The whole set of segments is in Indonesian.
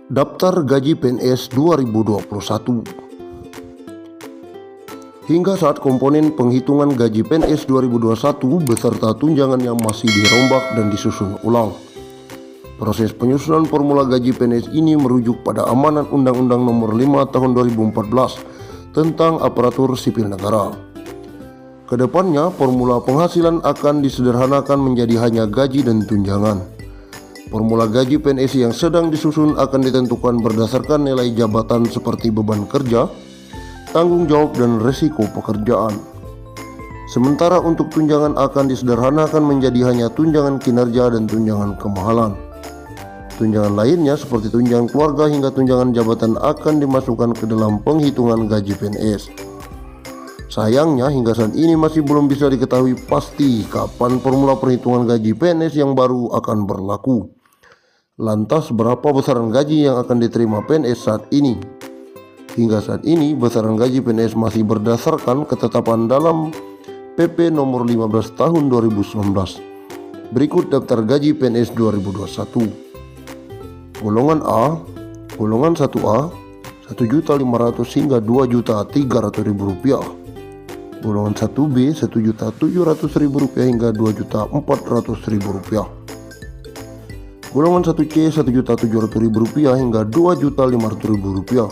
Daftar Gaji PNS 2021. Hingga saat komponen penghitungan gaji PNS 2021 beserta tunjangan yang masih dirombak dan disusun ulang. Proses penyusunan formula gaji PNS ini merujuk pada amanat Undang-Undang Nomor 5 Tahun 2014 tentang aparatur sipil negara. Kedepannya, formula penghasilan akan disederhanakan menjadi hanya gaji dan tunjangan. Formula gaji PNS yang sedang disusun akan ditentukan berdasarkan nilai jabatan seperti beban kerja, tanggung jawab, dan resiko pekerjaan. Sementara untuk tunjangan akan disederhanakan menjadi hanya tunjangan kinerja dan tunjangan kemahalan. Tunjangan lainnya seperti tunjangan keluarga hingga tunjangan jabatan akan dimasukkan ke dalam penghitungan gaji PNS. Sayangnya hingga saat ini masih belum bisa diketahui pasti kapan formula perhitungan gaji PNS yang baru akan berlaku. Lantas berapa besaran gaji yang akan diterima PNS saat ini? Hingga saat ini besaran gaji PNS masih berdasarkan ketetapan dalam PP nomor 15 tahun 2019. Berikut daftar gaji PNS 2021. Golongan A, golongan 1A, 1.500.000 hingga 2.300.000 rupiah. Golongan 1B, 1.700.000 hingga 2.400.000 rupiah. Golongan 1C, 1.700.000 rupiah hingga 2.500.000 rupiah.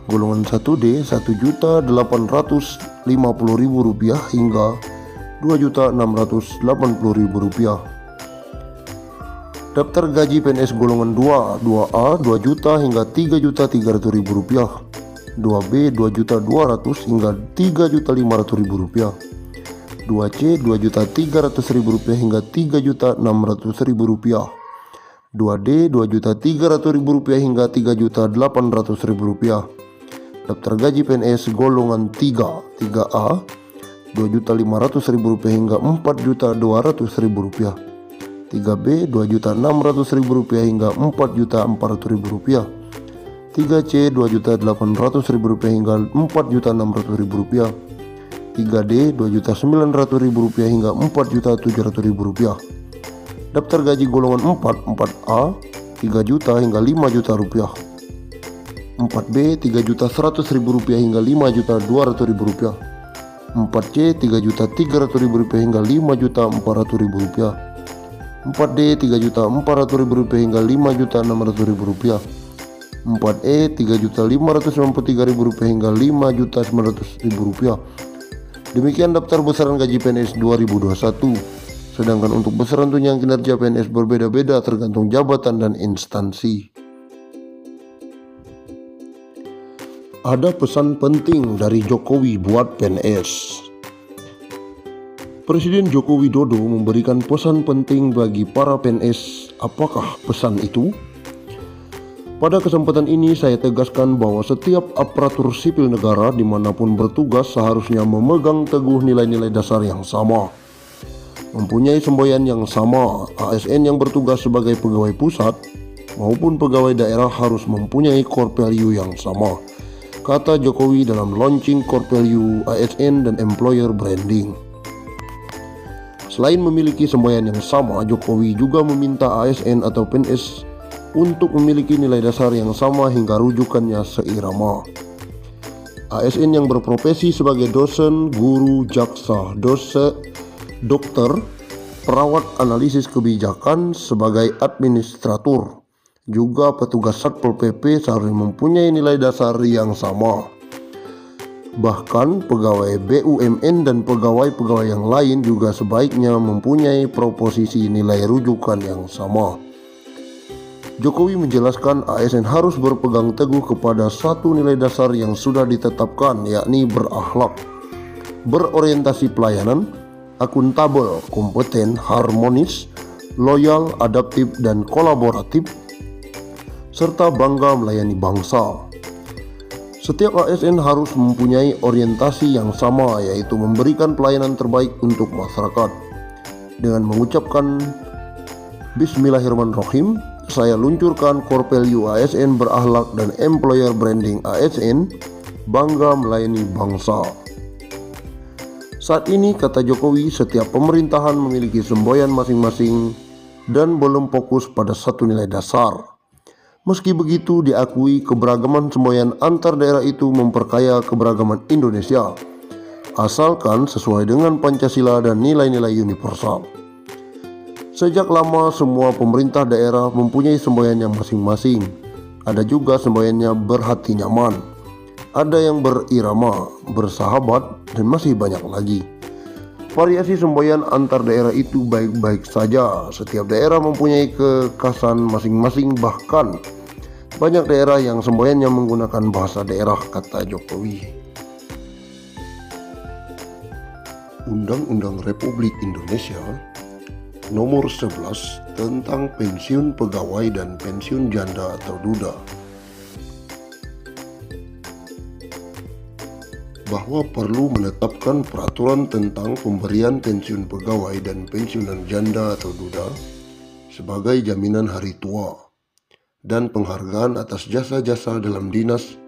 Golongan 1D, 1.850.000 rupiah hingga 2.680.000 rupiah. Daftar gaji PNS golongan 2, 2A 2 juta hingga 3.300.000 rupiah. 2B 2.200.000 hingga 3.500.000 rupiah. 2C 2.300.000 rupiah hingga 3.600.000 rupiah. 2D 2.300.000 rupiah hingga 3.800.000 rupiah. Daftar gaji PNS golongan 3, 3A 2.500.000 rupiah hingga 4.200.000 rupiah. 3B 2.600.000 rupiah hingga 4.400.000 rupiah. 3C 2.800.000 rupiah hingga 4.600.000 rupiah. 3D 2.900.000 rupiah hingga 4.700.000 rupiah. Daftar gaji golongan 4, 4A 3 juta hingga 5 juta rupiah. 4B 3.100.000 rupiah hingga 5.200.000 rupiah. 4C 3.300.000 rupiah hingga 5.400.000 rupiah. 4D 3.400.000 rupiah hingga 5.600.000 rupiah. 4E 3.593.000 rupiah hingga 5.900.000 rupiah. Demikian daftar besaran gaji PNS 2021. Sedangkan untuk besaran tunjangan kinerja PNS berbeda-beda tergantung jabatan dan instansi. Ada pesan penting dari Jokowi buat PNS. Presiden Joko Widodo memberikan pesan penting bagi para PNS. Apakah pesan itu? Pada kesempatan ini saya tegaskan bahwa setiap aparatur sipil negara dimanapun bertugas seharusnya memegang teguh nilai-nilai dasar yang sama, mempunyai semboyan yang sama. ASN yang bertugas sebagai pegawai pusat maupun pegawai daerah harus mempunyai core value yang sama, kata Jokowi dalam launching core value ASN dan employer branding. Selain memiliki semboyan yang sama, Jokowi juga meminta ASN atau PNS untuk memiliki nilai dasar yang sama hingga rujukannya seirama. ASN yang berprofesi sebagai dosen, guru, jaksa, dokter, perawat analisis kebijakan, sebagai administratur, juga petugas Satpol PP seharusnya mempunyai nilai dasar yang sama. Bahkan pegawai BUMN dan pegawai-pegawai yang lain juga sebaiknya mempunyai proposisi nilai rujukan yang sama. Jokowi menjelaskan ASN harus berpegang teguh kepada satu nilai dasar yang sudah ditetapkan, yakni berakhlak, berorientasi pelayanan, akuntabel, kompeten, harmonis, loyal, adaptif, dan kolaboratif, serta bangga melayani bangsa. Setiap ASN harus mempunyai orientasi yang sama, yaitu memberikan pelayanan terbaik untuk masyarakat. Dengan mengucapkan Bismillahirrahmanirrahim, saya luncurkan core value ASN berakhlak dan employer branding ASN bangga melayani bangsa. Saat ini, kata Jokowi, setiap pemerintahan memiliki semboyan masing-masing dan belum fokus pada satu nilai dasar. Meski begitu, diakui keberagaman semboyan antar daerah itu memperkaya keberagaman Indonesia, asalkan sesuai dengan Pancasila dan nilai-nilai universal. Sejak lama semua pemerintah daerah mempunyai semboyannya masing-masing. Ada juga semboyannya berhati nyaman, ada yang berirama, bersahabat, dan masih banyak lagi. Variasi semboyan antar daerah itu baik-baik saja. Setiap daerah mempunyai kekhasan masing-masing, bahkan banyak daerah yang semboyannya menggunakan bahasa daerah, kata Jokowi. Undang-Undang Republik Indonesia Nomor 11 tentang pensiun pegawai dan pensiun janda atau duda, bahwa perlu menetapkan peraturan tentang pemberian pensiun pegawai dan pensiunan janda atau duda sebagai jaminan hari tua dan penghargaan atas jasa-jasa dalam dinas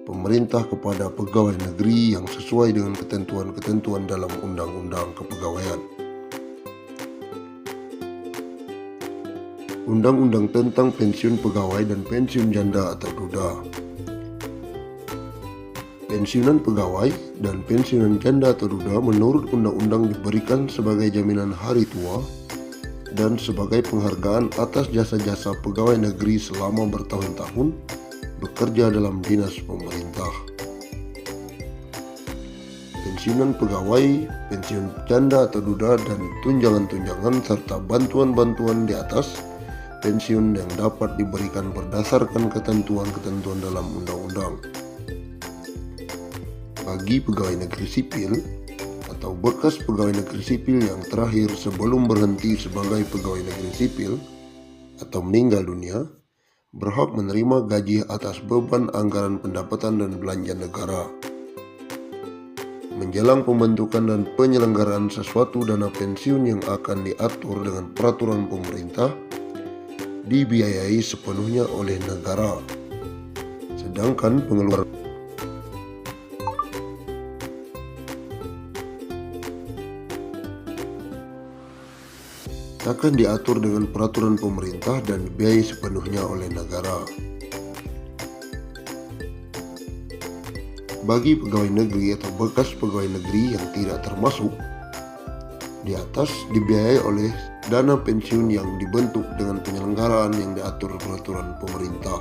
pemerintah kepada pegawai negeri yang sesuai dengan ketentuan-ketentuan dalam Undang-Undang Kepegawaian. Undang-Undang tentang pensiun pegawai dan pensiun janda atau duda. Pensiunan pegawai dan pensiunan janda atau duda menurut undang-undang diberikan sebagai jaminan hari tua dan sebagai penghargaan atas jasa-jasa pegawai negeri selama bertahun-tahun bekerja dalam dinas pemerintah. Pensiunan pegawai, pensiun janda atau duda, dan tunjangan-tunjangan serta bantuan-bantuan di atas pensiun yang dapat diberikan berdasarkan ketentuan-ketentuan dalam undang-undang. Bagi pegawai negeri sipil atau bekas pegawai negeri sipil yang terakhir sebelum berhenti sebagai pegawai negeri sipil atau meninggal dunia, berhak menerima gaji atas beban anggaran pendapatan dan belanja negara. Menjelang pembentukan dan penyelenggaraan sesuatu dana pensiun yang akan diatur dengan peraturan pemerintah, dibiayai sepenuhnya oleh negara, sedangkan pengeluaran akan diatur dengan peraturan pemerintah dan dibiayai sepenuhnya oleh negara. Bagi pegawai negeri atau bekas pegawai negeri yang tidak termasuk di atas, dibiayai oleh dana pensiun yang dibentuk dengan penyelenggaraan yang diatur peraturan pemerintah.